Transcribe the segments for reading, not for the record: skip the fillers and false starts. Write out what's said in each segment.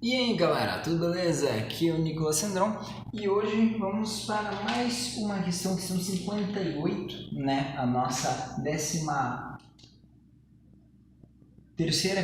E aí galera, tudo beleza? Aqui é o Nicolas Sandrão e hoje vamos para mais uma questão 58, né? A nossa 13ª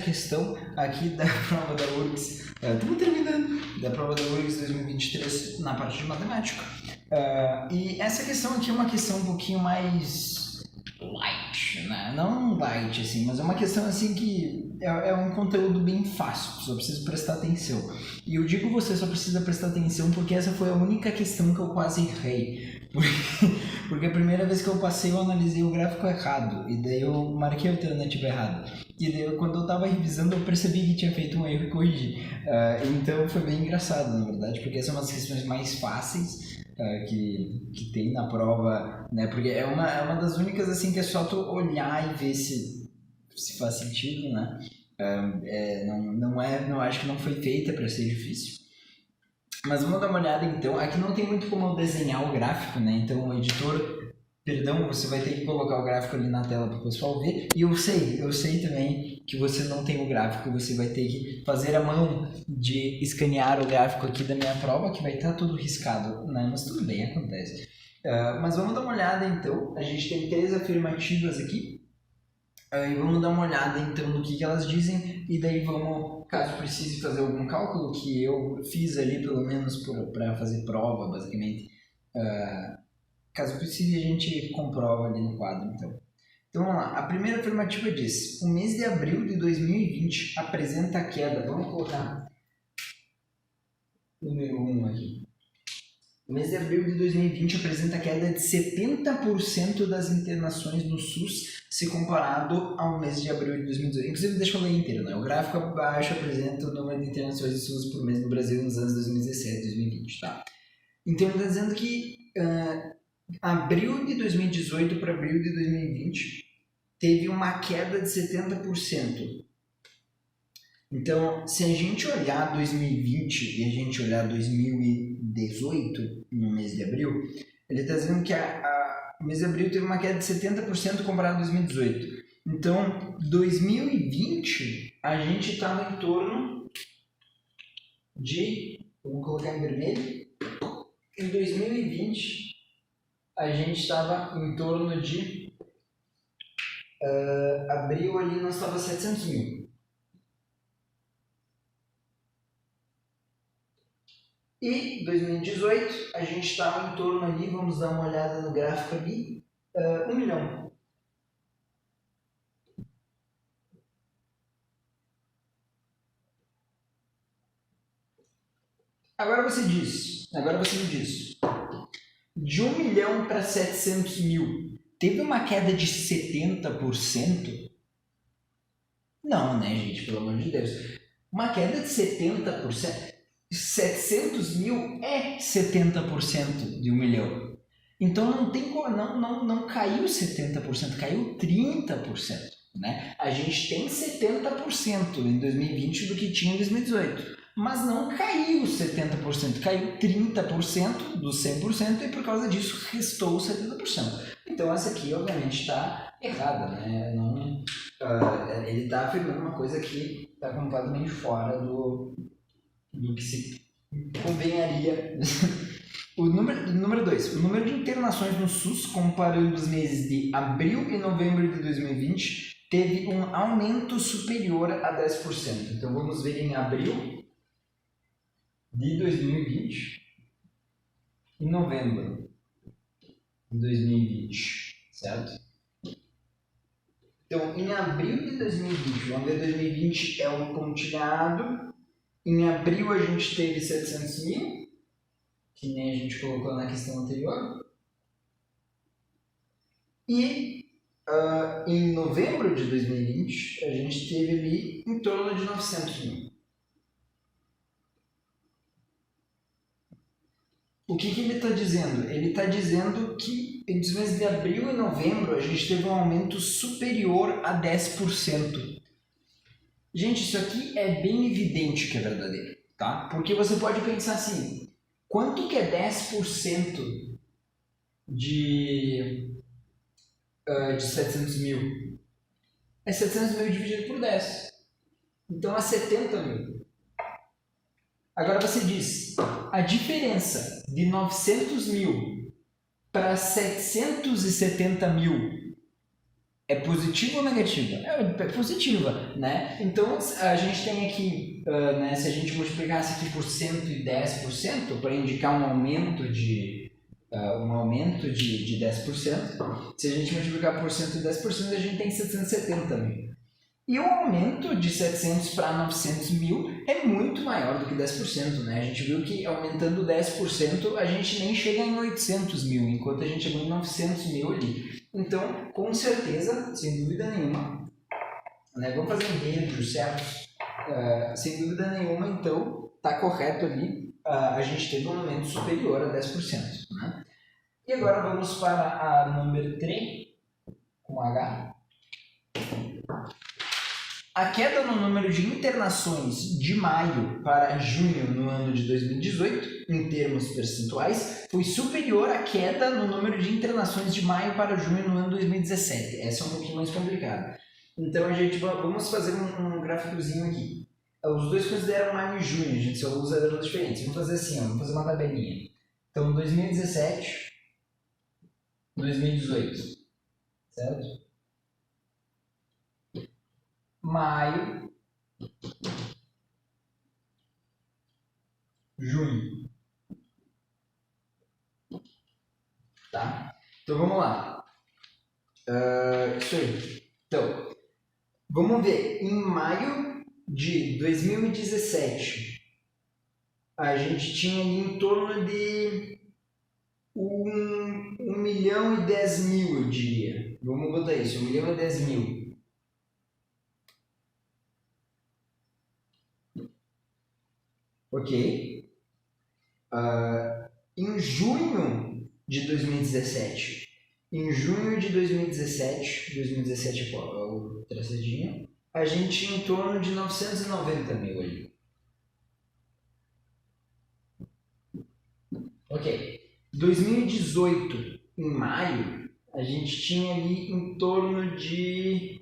questão aqui da prova da URGS. Estamos terminando da prova da URGS 2023 na parte de matemática. E essa questão aqui é uma questão um pouquinho mais light, né? Não light assim, mas é uma questão assim que é um conteúdo bem fácil, só precisa prestar atenção. E eu digo você só precisa prestar atenção porque essa foi a única questão que eu quase errei. Porque a primeira vez que eu passei eu analisei o gráfico errado e daí eu marquei a alternativa errada. E daí quando eu estava revisando eu percebi que tinha feito um erro e corrigi. Então foi bem engraçado, na verdade, porque essas são as questões mais fáceis que tem na prova, né? Porque é uma das únicas assim que é só tu olhar e ver se faz sentido, né? Não acho que não foi feita para ser difícil. Mas vamos dar uma olhada então. Aqui não tem muito como eu desenhar o gráfico, né? Então o editor, perdão, você vai ter que colocar o gráfico ali na tela para o pessoal ver. E eu sei também que você não tem o gráfico, você vai ter que fazer a mão de escanear o gráfico aqui da minha prova, que vai estar tudo riscado, né? Mas tudo bem, acontece. Mas vamos dar uma olhada então. A gente tem 3 afirmativas aqui. E vamos dar uma olhada então no que elas dizem e daí vamos, caso precise fazer algum cálculo que eu fiz ali pelo menos para fazer prova basicamente, caso precise a gente comprova ali no quadro então. Então vamos lá, a primeira afirmativa diz: o mês de abril de 2020 apresenta queda, vamos colocar número 1 aqui. O mês de abril de 2020 apresenta queda de 70% das internações no SUS se comparado ao mês de abril de 2018. Inclusive, deixa eu ler inteiro, né? O gráfico abaixo apresenta o número de internações de SUS por mês no Brasil nos anos 2017 e 2020, tá? Então, ele está dizendo que abril de 2018 para abril de 2020 teve uma queda de 70%. Então, se a gente olhar 2020 e a gente olhar 2018, no mês de abril, ele está dizendo que o mês de abril teve uma queda de 70% comparado a 2018. Então, 2020, a gente estava em torno de... Vamos colocar em vermelho. Em 2020, a gente estava em torno de... abril ali, nós estava 700 mil. E 2018, a gente estava em torno ali, vamos dar uma olhada no gráfico ali, 1 milhão. Agora você me diz, de 1 milhão para 700 mil, teve uma queda de 70%? Não, né, gente, pelo amor de Deus. Uma queda de 70%, 700 mil é 70% de 1 milhão. Então não caiu 70%, caiu 30%. Né? A gente tem 70% em 2020 do que tinha em 2018. Mas não caiu 70%, caiu 30% dos 100% e por causa disso restou 70%. Então essa aqui obviamente está errada, né? Ele está afirmando uma coisa que está completamente fora do que se convenharia. Número 2. O número de internações no SUS, comparando os meses de abril e novembro de 2020, teve um aumento superior a 10%. Então vamos ver em abril de 2020 e novembro de 2020, certo? Então, em abril de 2020, vamos ver 2020 é um pontilhado. Em abril a gente teve 700 mil, que nem a gente colocou na questão anterior. E em novembro de 2020 a gente teve ali em torno de 900 mil. O que ele está dizendo? Ele está dizendo que entre os meses de abril e novembro a gente teve um aumento superior a 10%. Gente, isso aqui é bem evidente que é verdadeiro, tá? Porque você pode pensar assim, quanto que é 10% de 700 mil? É 700 mil dividido por 10. Então é 70 mil. Agora você diz, a diferença de 900 mil para 770 mil é positiva ou negativa? É positiva, né? Então, a gente tem aqui, né, se a gente multiplicasse aqui por 110% para indicar um aumento de 10%, se a gente multiplicar por 110%, a gente tem 770 mil. E o aumento de 700 para 900 mil é muito maior do que 10%, né? A gente viu que aumentando 10% a gente nem chega em 800 mil, enquanto a gente chegou em 900 mil ali. Então, com certeza, sem dúvida nenhuma, né? Vamos fazer um dentro, certo? Sem dúvida nenhuma, então, está correto ali, a gente teve um aumento superior a 10%. Né? E agora vamos para a número 3, com H. A queda no número de internações de maio para junho no ano de 2018, em termos percentuais, foi superior à queda no número de internações de maio para junho no ano 2017. Essa é um pouquinho mais complicada. Então, a gente vamos fazer um gráficozinho aqui. Os dois consideram maio e junho, a gente só usa dados diferentes. Vamos fazer assim, vamos fazer uma tabelinha. Então, 2017, 2018, certo? Maio, junho. Tá? Então vamos lá. Isso aí. Então, vamos ver. Em maio de 2017, a gente tinha ali em torno de 1 milhão e 10 mil, eu diria. Vamos botar isso, 1 milhão e 10 mil. Ok? Em junho de 2017, em junho de 2017 é o traçadinho, a gente tinha em torno de 990 mil ali. Ok. 2018, em maio, a gente tinha ali em torno de,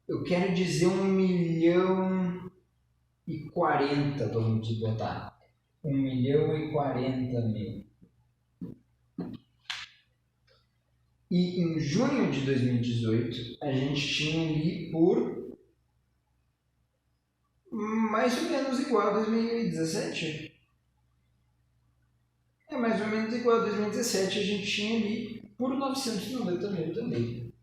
eu quero dizer, 1 milhão e 40, vamos botar. 1 milhão e 40 mil. E em junho de 2018, a gente tinha ali por mais ou menos igual a 2017. É mais ou menos igual a 2017, a gente tinha ali por 990 mil também.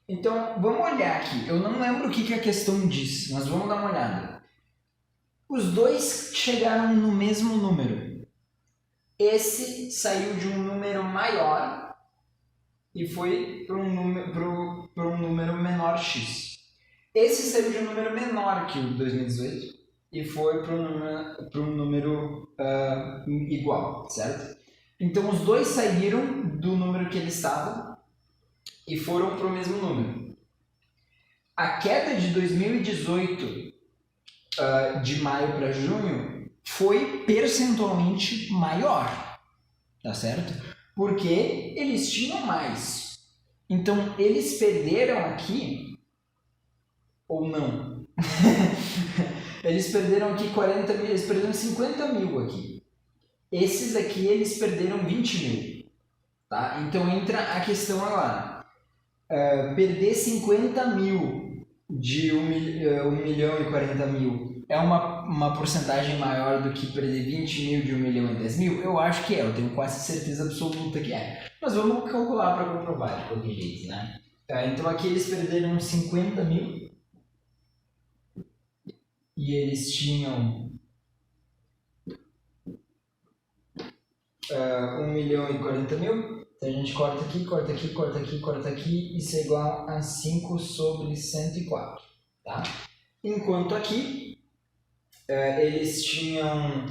Então, vamos olhar aqui. Eu não lembro o que a questão diz, mas vamos dar uma olhada. Os dois chegaram no mesmo número. Esse saiu de um número maior e foi para um número menor x. Esse saiu de um número menor que o 2018 e foi para um número igual, certo? Então, os dois saíram do número que eles estavam e foram para o mesmo número. A queda de 2018, de maio para junho, foi percentualmente maior, tá certo? Porque eles tinham mais. Então, eles perderam aqui, ou não? Eles perderam aqui 40 mil, eles perderam 50 mil aqui. Esses aqui, eles perderam 20 mil. Tá? Então, entra a questão agora. Perder 50 mil de 1 milhão e 40 mil é uma porcentagem maior do que perder 20 mil de 1 milhão e 10 mil? Eu acho que é, eu tenho quase certeza absoluta que é. Mas vamos calcular para comprovar de qualquer jeito, né? Então, aqui eles perderam 50 mil. E eles tinham 1 milhão e 40 mil. Então a gente corta aqui, corta aqui, corta aqui, corta aqui. Isso é igual a 5 sobre 104. Tá? Enquanto aqui, eles tinham...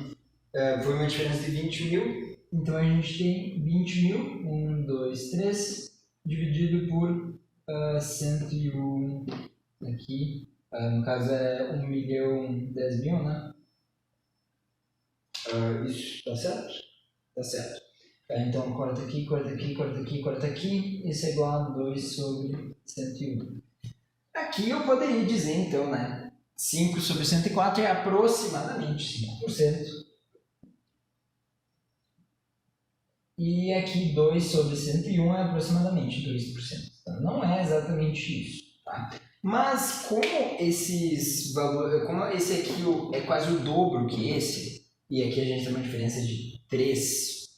foi uma diferença de 20 mil. Então a gente tem 20 mil. 1, 2, 3. Dividido por 101 aqui. No caso é 1 milhão e 10 mil, né? Isso, tá certo? Tá certo. Então, corta aqui, corta aqui, corta aqui, corta aqui. Isso é igual a 2 sobre 101. aqui eu poderia dizer, então, né? 5 sobre 104 é aproximadamente 5%. E aqui 2 sobre 101 é aproximadamente 2%. Então, não é exatamente isso, tá? Mas como esses valores, como esse aqui é quase o dobro que esse, e aqui a gente tem uma diferença de 3,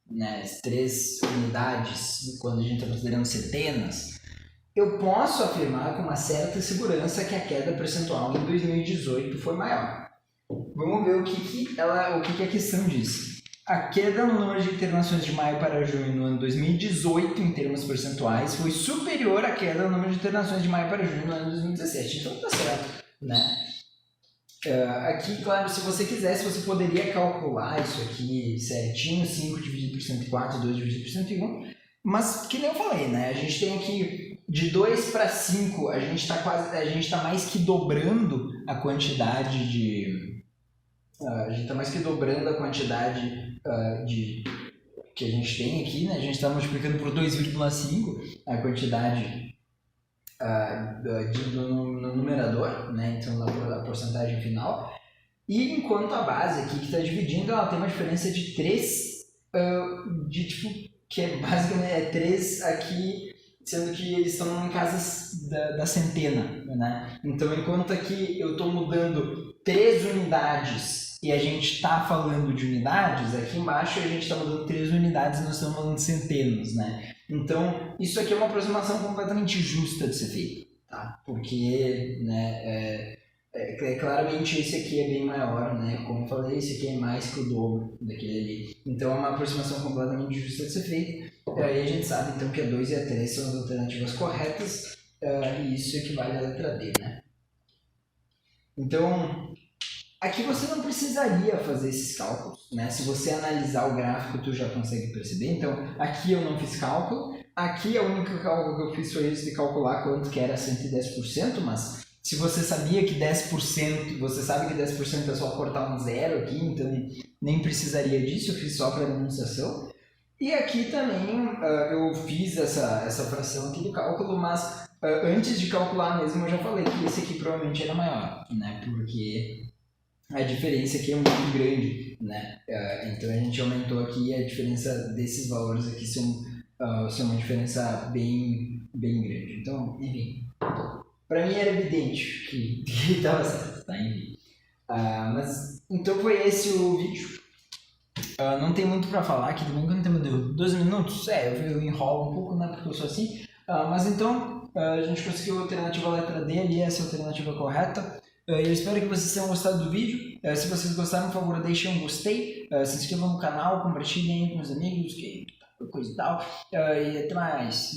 né, 3 unidades quando a gente está considerando centenas, eu posso afirmar com uma certa segurança que a queda percentual em 2018 foi maior. Vamos ver o que a questão diz. A queda no número de internações de maio para junho no ano 2018, em termos percentuais, foi superior à queda no número de internações de maio para junho no ano 2017. Então tá certo, né? Aqui, claro, se você quisesse, você poderia calcular isso aqui certinho, 5 dividido por 104, 2 dividido por 101, mas que nem eu falei, né? A gente tem aqui de 2 para 5, a gente está mais que dobrando a quantidade de... a gente está mais que dobrando a quantidade que a gente tem aqui, né? A gente está multiplicando por 2,5 a quantidade no numerador, né? Então a porcentagem final. E enquanto a base aqui que está dividindo, ela tem uma diferença de 3, que é basicamente 3 aqui, sendo que eles estão em casas da centena, né? Então enquanto aqui eu estou mudando 3 unidades e a gente está falando de unidades, aqui embaixo a gente está mudando 3 unidades e nós estamos falando de centenas, né? Então, isso aqui é uma aproximação completamente justa de ser feita, tá? Porque, né, claramente esse aqui é bem maior, né? Como eu falei, esse aqui é mais que o dobro daquele ali. Então, é uma aproximação completamente justa de ser feita. E aí a gente sabe, então, que a 2 e a 3 são as alternativas corretas, e isso equivale à letra D, né? Então... aqui você não precisaria fazer esses cálculos, né? Se você analisar o gráfico, tu já consegue perceber. Então, aqui eu não fiz cálculo. Aqui o único cálculo que eu fiz foi esse de calcular quanto que era 110%, mas se você sabia que 10%, você sabe que 10% é só cortar um zero aqui, então nem precisaria disso, eu fiz só para demonstração. E aqui também eu fiz essa fração aqui do cálculo, mas antes de calcular mesmo eu já falei que esse aqui provavelmente era maior, né? Porque... a diferença aqui é muito grande, né? Então a gente aumentou aqui, a diferença desses valores aqui são uma diferença bem grande. Então, enfim, para mim era evidente que estava certo, tá? Enfim. Mas então foi esse o vídeo. Não tem muito para falar aqui também, quanto tempo deu? 12 minutos? Eu enrolo um pouco, né? Porque eu sou assim. Mas então, a gente conseguiu a alternativa letra D ali, essa é a alternativa correta. Eu espero que vocês tenham gostado do vídeo. Se vocês gostaram, por favor, deixem um gostei. Se inscrevam no canal, compartilhem com os amigos, coisa e tal. E até mais.